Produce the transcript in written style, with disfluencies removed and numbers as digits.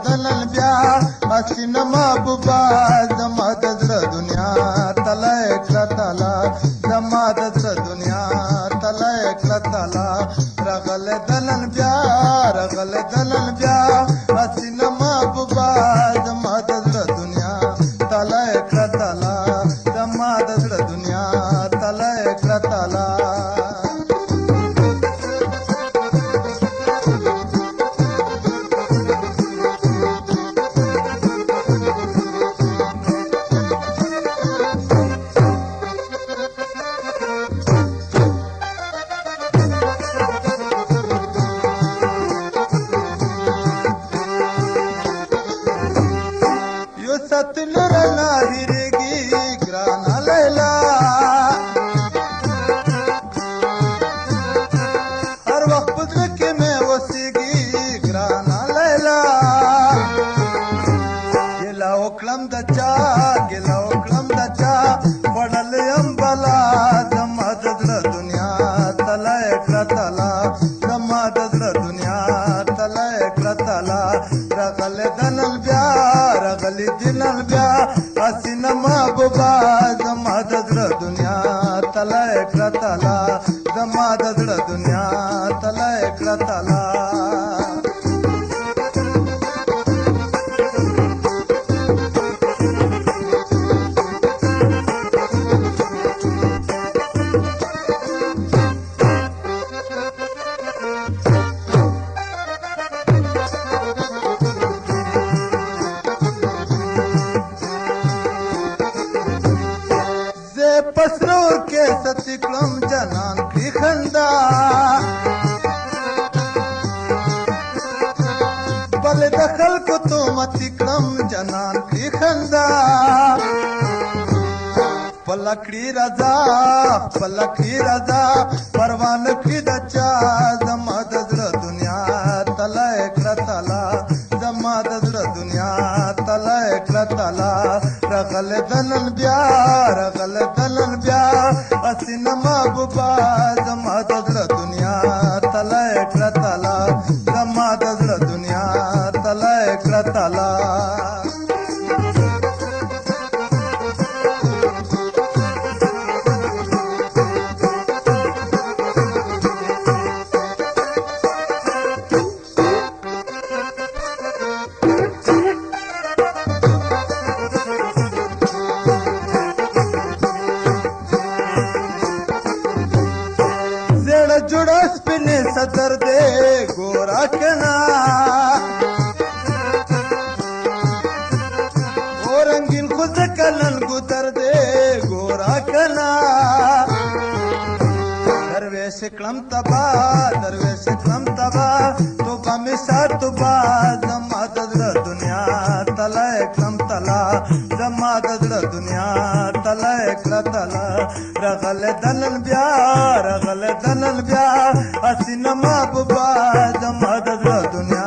دلل بیا حسین محبوبا زما د زړه دنیا تله کړه تالا زما د زړه دنیا تله کړه تالا رغله دلل بیا حسین محبوبا زما د زړه دنیا تله کړه تالا زما د زړه دنیا تله کړه تالا ستلر نه هیریږي ګرانه لیلا هر وخت په زړه کې مې اوسېږي ګرانه لیلا ګیله وکړم د چا خوړل یم بلا زما د زړه دنیا تله کړه تالا زما د زړه دنیا تله کړه تالا رغلې دنل بیا دینل بیا حسین محبوبا زما د زړه دنیا تله کړه تالا زما د زړه دنیا تله کړه تالا پسرور کې ستی کلم جنان کی خندا بل دخل کو تو متی کلم جنان کی خندا پلکڑی رضا پروان کی دچا زما د زړه دنیا تله کړه تالا زما د زړه دنیا تله کړه تالا رغله دنل بیا حسین محبوبا زما د زړه دنیا تله کړه تالا زما د زړه دنیا تله کړه تالا जुड़ा स्पिने सदर दे गोरा कना ओ रंगीन खुद कलन गुदर दे गोरा कना दरवेश क्लम तबा तो बमिसा तुबा जमा दजर दुनिया तला क्लम तला जमा दजर दुनिया तला क्ल तला रगल दनल ब्या हसीन महबूबा जमा दजर दुनिया